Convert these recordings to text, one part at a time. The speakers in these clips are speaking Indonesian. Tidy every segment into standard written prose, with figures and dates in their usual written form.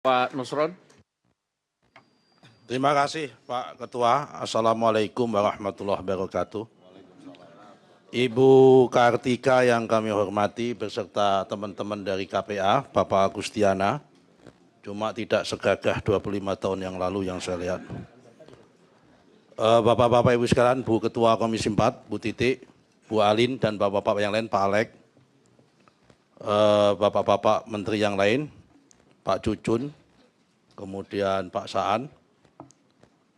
Pak Nusron. Terima kasih Pak Ketua. Assalamualaikum warahmatullahi wabarakatuh. Ibu Kartika yang kami hormati beserta teman-teman dari KPA, Bapak Agustiana, cuma tidak segagah 25 tahun yang lalu yang saya lihat. Bapak-bapak Ibu sekalian, Bu Ketua Komisi 4, Bu Titik, Bu Alin, dan bapak-bapak yang lain, Pak Alek, bapak-bapak menteri yang lain, Pak Cucun, kemudian Pak Saan,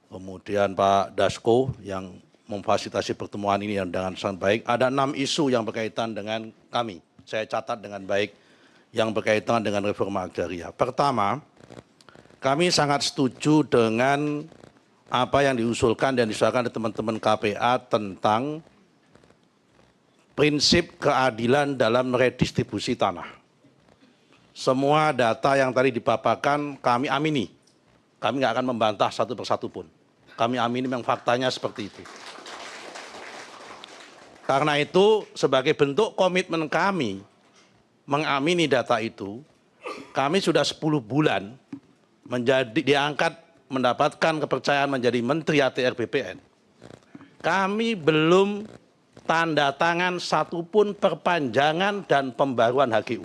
kemudian Pak Dasko yang memfasilitasi pertemuan ini dengan sangat baik. Ada 6 isu yang berkaitan dengan kami. Saya catat dengan baik yang berkaitan dengan reforma agraria. Pertama, kami sangat setuju dengan apa yang diusulkan dan disuarakan oleh teman-teman KPA tentang prinsip keadilan dalam redistribusi tanah. Semua data yang tadi dipaparkan kami amini. Kami nggak akan membantah satu persatu pun. Kami amini memang faktanya seperti itu. Karena itu sebagai bentuk komitmen kami mengamini data itu, kami sudah 10 bulan diangkat mendapatkan kepercayaan menjadi Menteri ATR BPN. Kami belum tanda tangan satupun perpanjangan dan pembaruan HGU.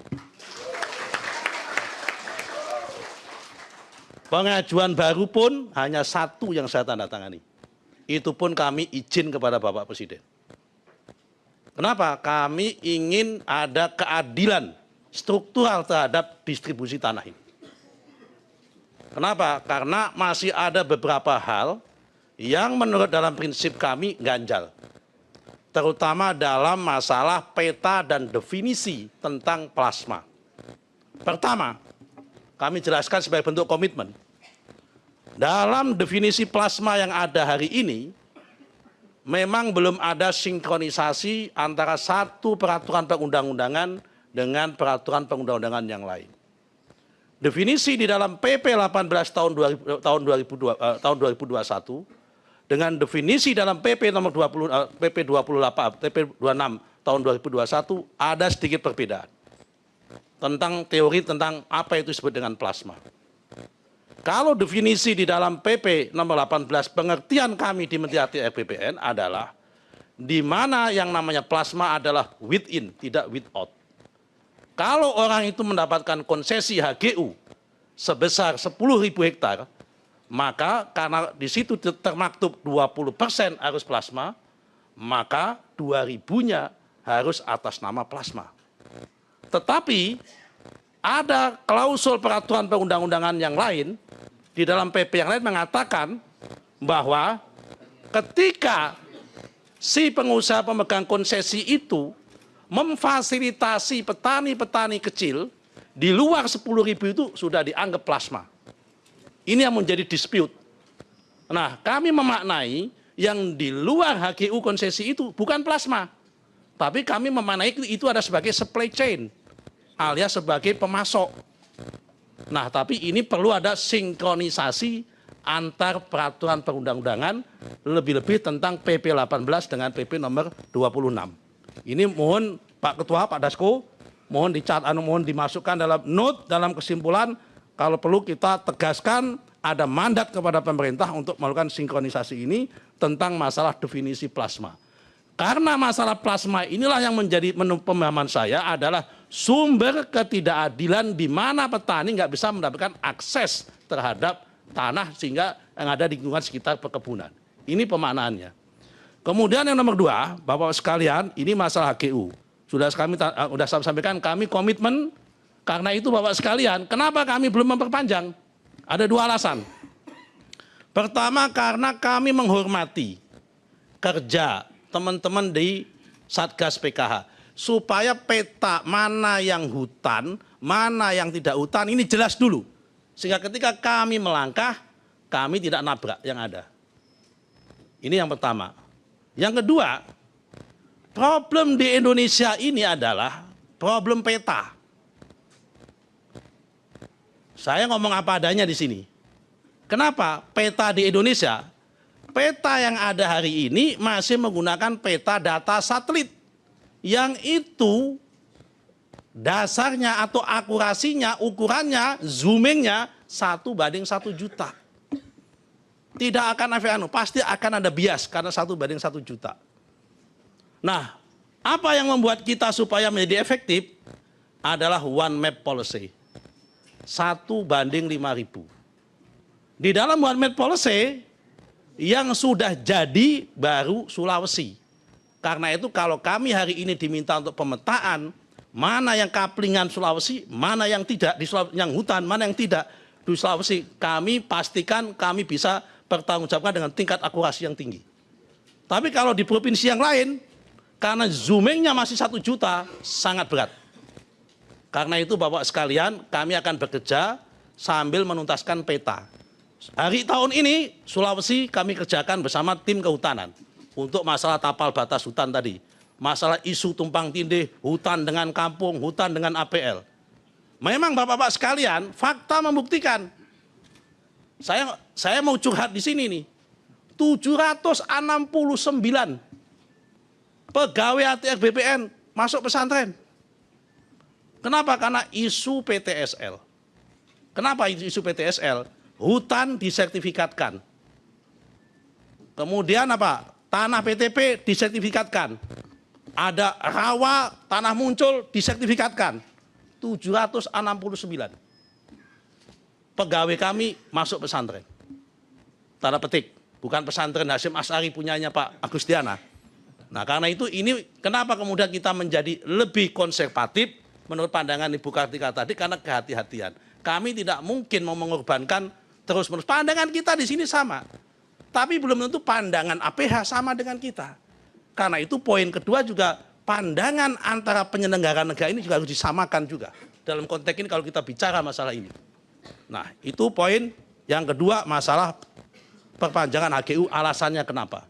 Pengajuan baru pun hanya 1 yang saya tanda tangani. Itu pun kami izin kepada Bapak Presiden. Kenapa? Kami ingin ada keadilan struktural terhadap distribusi tanah ini. Kenapa? Karena masih ada beberapa hal yang menurut dalam prinsip kami ganjal. Terutama dalam masalah peta dan definisi tentang plasma. Pertama, kami jelaskan sebagai bentuk komitmen. Dalam definisi plasma yang ada hari ini, memang belum ada sinkronisasi antara satu peraturan perundang-undangan dengan peraturan perundang-undangan yang lain. Definisi di dalam PP 18 tahun 2021 dengan definisi dalam PP nomor 20 PP 28 PP 26 tahun 2021 ada sedikit perbedaan tentang teori tentang apa itu disebut dengan plasma. Kalau definisi di dalam PP nomor 18 pengertian kami di Menteri ATR BPN adalah di mana yang namanya plasma adalah within, tidak without. Kalau orang itu mendapatkan konsesi HGU sebesar 10.000 hektar, maka karena di situ termaktub 20% harus plasma, maka 2.000-nya harus atas nama plasma. Tetapi ada klausul peraturan perundang-undangan yang lain di dalam PP yang lain mengatakan bahwa ketika si pengusaha pemegang konsesi itu memfasilitasi petani-petani kecil di luar 10.000 itu sudah dianggap plasma. Ini yang menjadi dispute. Nah, kami memaknai yang di luar HGU konsesi itu bukan plasma, tapi kami memaknai itu ada sebagai supply chain alias sebagai pemasok. Nah, tapi ini perlu ada sinkronisasi antar peraturan perundang-undangan, lebih-lebih tentang PP 18 dengan PP nomor 26. Ini mohon Pak Ketua, Pak Dasko, mohon dimasukkan dalam note, dalam kesimpulan, kalau perlu kita tegaskan ada mandat kepada pemerintah untuk melakukan sinkronisasi ini tentang masalah definisi plasma. Karena masalah plasma inilah yang menjadi pemahaman saya adalah sumber ketidakadilan di mana petani nggak bisa mendapatkan akses terhadap tanah sehingga yang ada di lingkungan sekitar perkebunan. Ini pemaknaannya. Kemudian yang nomor 2, Bapak sekalian, ini masalah HGU. Sudah saya sampaikan kami komitmen, karena itu Bapak sekalian, kenapa kami belum memperpanjang? Ada 2 alasan. Pertama, karena kami menghormati kerja teman-teman di Satgas PKH. Supaya peta mana yang hutan, mana yang tidak hutan, ini jelas dulu. Sehingga ketika kami melangkah, kami tidak nabrak yang ada. Ini yang pertama. Yang kedua, problem di Indonesia ini adalah problem peta. Saya ngomong apa adanya di sini. Kenapa? Peta di Indonesia, peta yang ada hari ini masih menggunakan peta data satelit. Yang itu dasarnya atau akurasinya, ukurannya, zoomingnya 1:1 juta. Tidak akan pasti akan ada bias karena 1:1 juta. Nah, apa yang membuat kita supaya menjadi efektif adalah one map policy. 1:5.000. Di dalam one map policy yang sudah jadi baru Sulawesi. Karena itu kalau kami hari ini diminta untuk pemetaan, mana yang kaplingan Sulawesi, mana yang tidak, di Sulawesi, yang hutan, mana yang tidak di Sulawesi, kami pastikan kami bisa pertanggungjawabkan dengan tingkat akurasi yang tinggi. Tapi kalau di provinsi yang lain, karena zoomingnya masih 1 juta, sangat berat. Karena itu Bapak sekalian, kami akan bekerja sambil menuntaskan peta. Hari tahun ini, Sulawesi kami kerjakan bersama tim kehutanan. Untuk masalah tapal batas hutan tadi. Masalah isu tumpang tindih, hutan dengan kampung, hutan dengan APL. Memang Bapak-Bapak sekalian, fakta membuktikan. Saya mau curhat di sini nih. 769 pegawai ATR BPN masuk pesantren. Kenapa? Karena isu PTSL. Kenapa isu PTSL? Hutan disertifikatkan. Kemudian apa? Tanah PTP disertifikatkan. Ada rawa, tanah muncul disertifikatkan. 769. Pegawai kami masuk pesantren. Tanda petik, bukan pesantren Hasyim Asy'ari punyanya Pak Agustiana. Nah karena itu ini kenapa kemudian kita menjadi lebih konservatif menurut pandangan Ibu Kartika tadi karena kehati-hatian. Kami tidak mungkin mau mengorbankan terus-menerus. Pandangan kita di sini sama. Tapi belum tentu pandangan APH sama dengan kita. Karena itu poin kedua juga pandangan antara penyelenggara negara ini juga harus disamakan juga. Dalam konteks ini kalau kita bicara masalah ini. Nah itu poin yang kedua masalah perpanjangan HGU alasannya kenapa.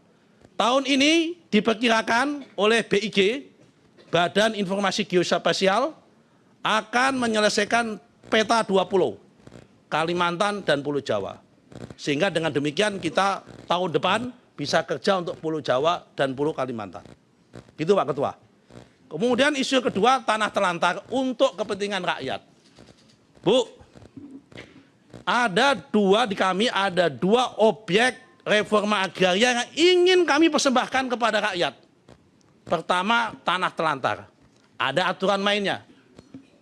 Tahun ini diperkirakan oleh BIG, Badan Informasi Geospasial, akan menyelesaikan peta 2 pulau, Kalimantan dan Pulau Jawa. Sehingga dengan demikian kita tahun depan bisa kerja untuk Pulau Jawa dan Pulau Kalimantan. Gitu Pak Ketua. Kemudian isu kedua tanah terlantar untuk kepentingan rakyat. Bu, ada dua objek reforma agraria yang ingin kami persembahkan kepada rakyat. Pertama, tanah terlantar. Ada aturan mainnya.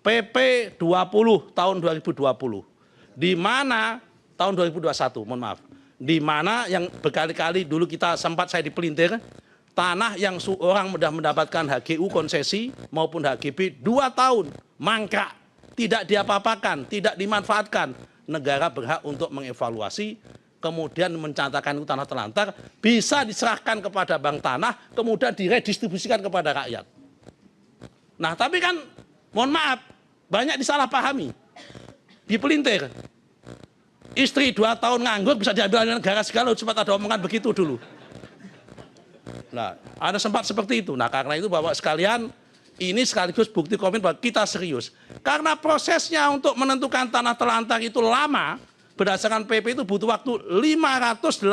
PP 20 tahun 2020. Di mana tahun 2021, mohon maaf. Di mana yang berkali-kali dulu saya dipelintir, tanah yang orang sudah mendapatkan HGU konsesi maupun HGB 2 tahun, mangkrak, tidak diapa-apakan, tidak dimanfaatkan. Negara berhak untuk mengevaluasi, kemudian mencatatkan itu tanah terlantar, bisa diserahkan kepada bank tanah, kemudian diredistribusikan kepada rakyat. Nah tapi kan, mohon maaf, banyak disalahpahami, dipelintir. Istri 2 tahun nganggur bisa diambil oleh negara segala, sempat ada omongan begitu dulu. Nah, ada sempat seperti itu. Nah karena itu Bapak sekalian, ini sekaligus bukti komitmen bahwa kita serius. Karena prosesnya untuk menentukan tanah terlantar itu lama, berdasarkan PP itu butuh waktu 587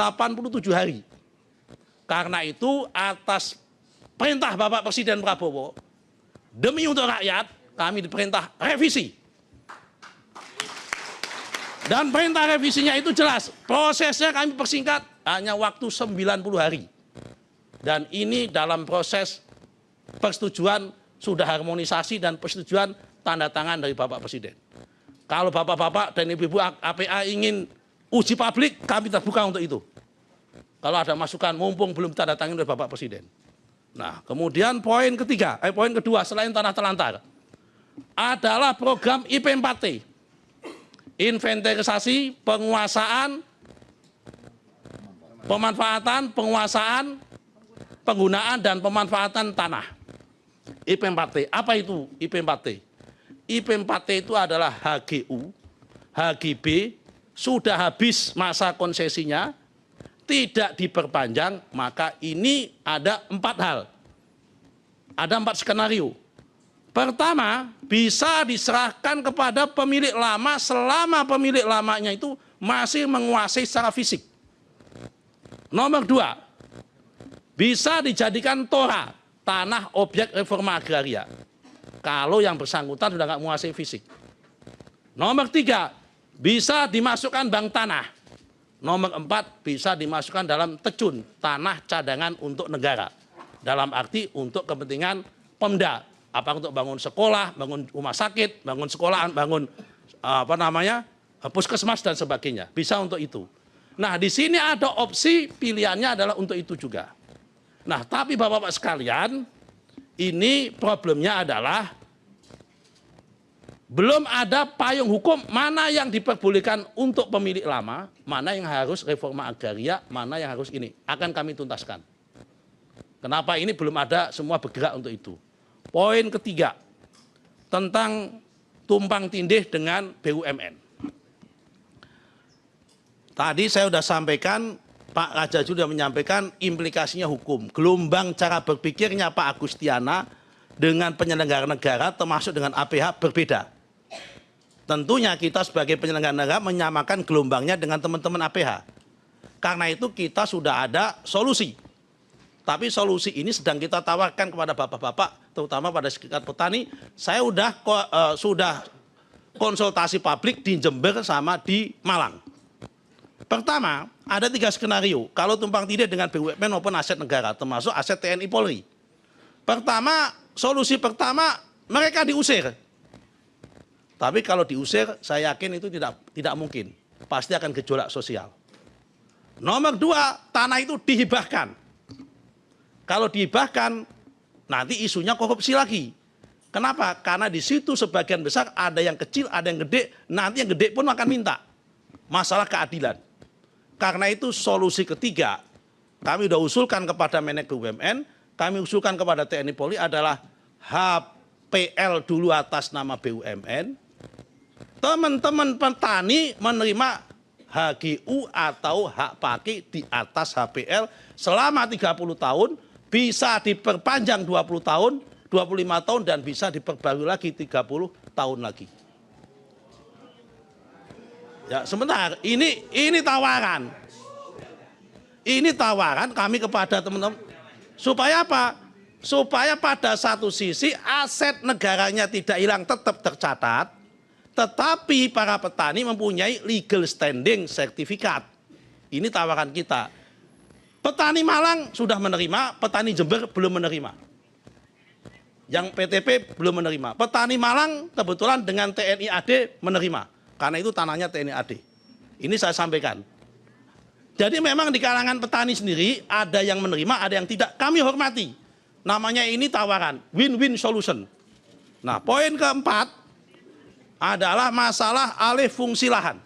hari. Karena itu atas perintah Bapak Presiden Prabowo, demi untuk rakyat, kami diperintah revisi. Dan perintah revisinya itu jelas, prosesnya kami persingkat hanya waktu 90 hari. Dan ini dalam proses persetujuan sudah harmonisasi dan persetujuan tanda tangan dari Bapak Presiden. Kalau Bapak-Bapak dan Ibu-Ibu APA ingin uji publik, kami terbuka untuk itu. Kalau ada masukan, mumpung belum tanda tangan oleh Bapak Presiden. Nah, kemudian poin kedua selain tanah terlantar adalah program IP4T. Inventarisasi, penguasaan, pemanfaatan, penguasaan, penggunaan dan pemanfaatan tanah. IP4T. Apa itu IP4T? IP4T itu adalah HGU, HGB, sudah habis masa konsesinya, tidak diperpanjang, maka ini ada 4 hal. Ada 4 skenario. Pertama, bisa diserahkan kepada pemilik lama selama pemilik lamanya itu masih menguasai secara fisik. Nomor 2, bisa dijadikan TORA, tanah objek reforma agraria. Kalau yang bersangkutan sudah nggak menguasai fisik. Nomor 3, bisa dimasukkan bank tanah. Nomor 4, bisa dimasukkan dalam tejun, tanah cadangan untuk negara. Dalam arti untuk kepentingan Pemda, apa untuk bangun sekolah, bangun rumah sakit, bangun sekolahan, bangun puskesmas dan sebagainya. Bisa untuk itu. Nah, di sini ada opsi pilihannya adalah untuk itu juga. Nah, tapi Bapak-Bapak sekalian, ini problemnya adalah belum ada payung hukum mana yang diperbolehkan untuk pemilik lama, mana yang harus reforma agraria, mana yang harus ini. Akan kami tuntaskan. Kenapa ini belum ada semua bergerak untuk itu. Poin ketiga, tentang tumpang tindih dengan BUMN. Tadi saya sudah sampaikan, Pak Raja sudah menyampaikan implikasinya hukum. Gelombang cara berpikirnya Pak Agustiana dengan penyelenggara negara termasuk dengan APH berbeda. Tentunya kita sebagai penyelenggara negara menyamakan gelombangnya dengan teman-teman APH. Karena itu kita sudah ada solusi. Tapi solusi ini sedang kita tawarkan kepada bapak-bapak, terutama pada serikat petani. Saya sudah konsultasi publik di Jember sama di Malang. Pertama, ada 3 skenario. Kalau tumpang tindih dengan BUMN maupun aset negara, termasuk aset TNI Polri. Pertama, solusi pertama, mereka diusir. Tapi kalau diusir, saya yakin itu tidak mungkin. Pasti akan gejolak sosial. Nomor 2, tanah itu dihibahkan. Kalau dihibahkan, nanti isunya korupsi lagi. Kenapa? Karena di situ sebagian besar ada yang kecil, ada yang gede. Nanti yang gede pun akan minta. Masalah keadilan. Karena itu solusi ketiga, kami sudah usulkan kepada Menek BUMN, kami usulkan kepada TNI Polri adalah HPL dulu atas nama BUMN. Teman-teman petani menerima HGU atau hak pakai di atas HPL selama 30 tahun, bisa diperpanjang 20 tahun, 25 tahun, dan bisa diperbarui lagi 30 tahun lagi. Ya, sebentar, ini tawaran. Ini tawaran kami kepada teman-teman. Supaya apa? Supaya pada satu sisi aset negaranya tidak hilang, tetap tercatat. Tetapi para petani mempunyai legal standing sertifikat. Ini tawaran kita. Petani Malang sudah menerima, petani Jember belum menerima. Yang PTP belum menerima. Petani Malang kebetulan dengan TNI AD menerima. Karena itu tanahnya TNI AD. Ini saya sampaikan. Jadi memang di kalangan petani sendiri ada yang menerima, ada yang tidak. Kami hormati. Namanya ini tawaran, win-win solution. Nah, poin keempat adalah masalah alih fungsi lahan.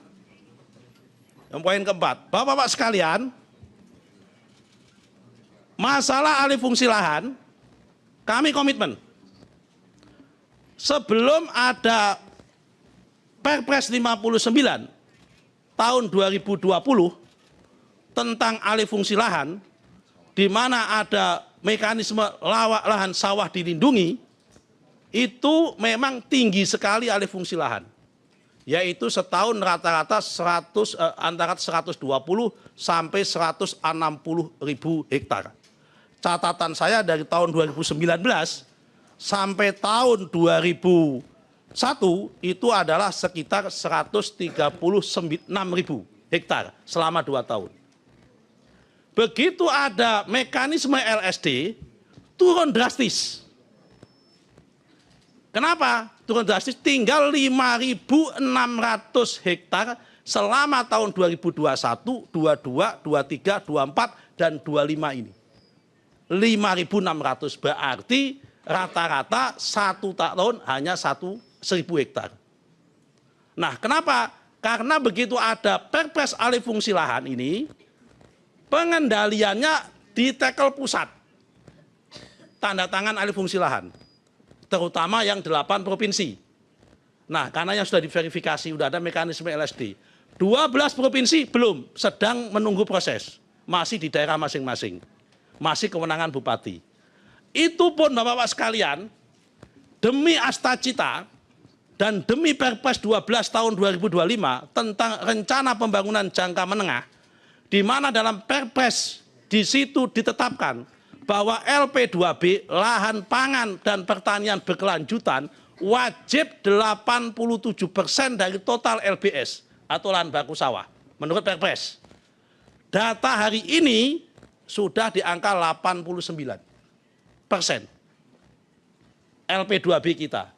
Yang poin keempat, Bapak-bapak sekalian, masalah alih fungsi lahan, kami komitmen. Sebelum ada Perpres 59 tahun 2020 tentang alih fungsi lahan, di mana ada mekanisme lahan sawah dilindungi, itu memang tinggi sekali alih fungsi lahan. Yaitu setahun rata-rata antara 120 sampai 160 ribu hektar. Catatan saya dari tahun 2019 sampai tahun 2001 itu adalah sekitar 136 ribu hektar selama 2 tahun. Begitu ada mekanisme LSD, turun drastis. Kenapa? Turun drastis, tinggal 5.600 hektar selama tahun 2021, 22, 23, 24, dan 25 ini. 5.600 berarti rata-rata 1 tahun hanya 1.000 hektar. Nah, kenapa? Karena begitu ada Perpres alih fungsi lahan ini, pengendaliannya ditekel pusat. Tanda tangan alih fungsi lahan. Terutama yang 8 provinsi. Nah, karena yang sudah diverifikasi, sudah ada mekanisme LSD. 12 provinsi belum, sedang menunggu proses. Masih di daerah masing-masing. Masih kewenangan bupati. Itu pun Bapak-bapak sekalian, demi Astacita dan demi Perpres 12 tahun 2025 tentang rencana pembangunan jangka menengah, di mana dalam Perpres di situ ditetapkan bahwa LP2B, lahan pangan dan pertanian berkelanjutan, wajib 87% dari total LBS. atau lahan baku sawah. Menurut Perpres. Data hari ini sudah di angka 89% LP2B kita.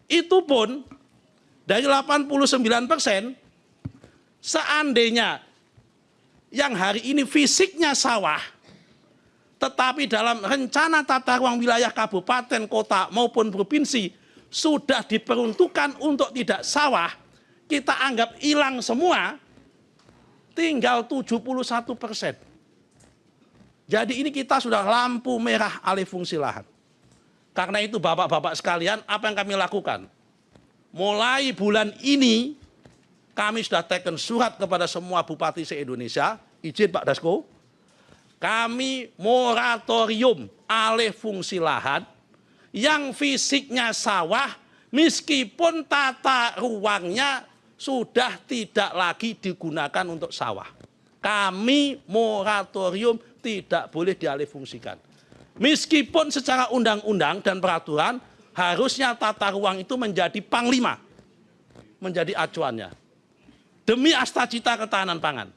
Itu pun dari 89%, seandainya yang hari ini fisiknya sawah, tetapi dalam rencana tata ruang wilayah kabupaten, kota maupun provinsi sudah diperuntukkan untuk tidak sawah, kita anggap hilang semua, tinggal 71%. Jadi ini kita sudah lampu merah alih fungsi lahan. Karena itu Bapak-Bapak sekalian, apa yang kami lakukan? Mulai bulan ini, kami sudah teken surat kepada semua bupati se-Indonesia, izin Pak Dasko, kami moratorium alih fungsi lahan yang fisiknya sawah, meskipun tata ruangnya sudah tidak lagi digunakan untuk sawah. Kami moratorium tidak boleh dialih fungsikan. Meskipun secara undang-undang dan peraturan, harusnya tata ruang itu menjadi panglima, menjadi acuannya. Demi asta cita ketahanan pangan.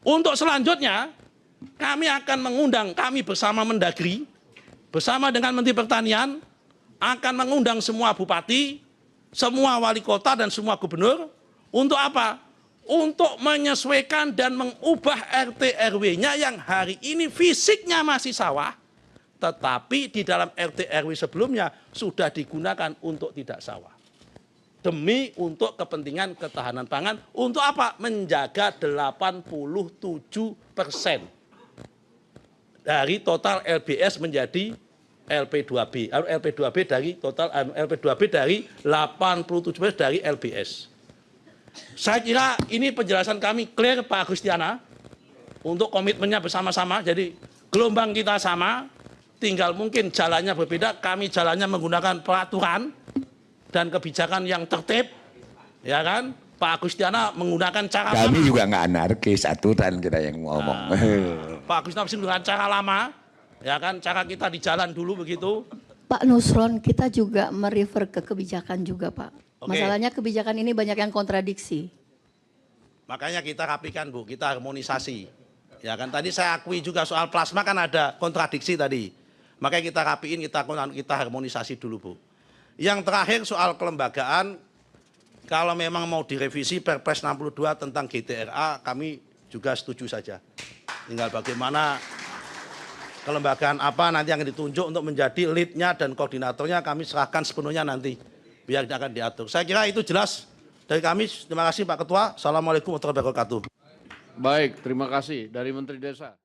Untuk selanjutnya, kami akan mengundang, kami bersama Mendagri, bersama dengan Menteri Pertanian, akan mengundang semua bupati, semua wali kota dan semua gubernur, untuk apa? Untuk menyesuaikan dan mengubah RT RW-nya yang hari ini fisiknya masih sawah, tetapi di dalam RT RW sebelumnya sudah digunakan untuk tidak sawah. Demi untuk kepentingan ketahanan pangan, untuk apa? Menjaga 87% dari total LBS menjadi LP2B. LP2B dari total LP2B dari 87% dari LBS. Saya kira ini penjelasan kami clear Pak Agustiana untuk komitmennya bersama-sama. Jadi gelombang kita sama, tinggal mungkin jalannya berbeda. Kami jalannya menggunakan peraturan dan kebijakan yang tertib, ya kan? Pak Agustiana menggunakan cara kami lama. juga nggak anarkis, aturan kita yang ngomong. Pak Agustiana dengan cara lama, ya kan? Cara kita di jalan dulu begitu. Pak Nusron, kita juga merefer ke kebijakan juga, Pak. Oke. Masalahnya kebijakan ini banyak yang kontradiksi. Makanya kita rapikan, Bu, kita harmonisasi. Ya kan, tadi saya akui juga soal plasma kan ada kontradiksi tadi. Makanya kita rapiin, kita harmonisasi dulu, Bu. Yang terakhir soal kelembagaan, kalau memang mau direvisi Perpres 62 tentang GTRA, kami juga setuju saja. Tinggal bagaimana kelembagaan apa nanti yang ditunjuk untuk menjadi lead-nya dan koordinatornya kami serahkan sepenuhnya nanti. Biar akan diatur. Saya kira itu jelas dari kami. Terima kasih Pak Ketua. Assalamualaikum warahmatullahi wabarakatuh. Baik, terima kasih dari Menteri Desa.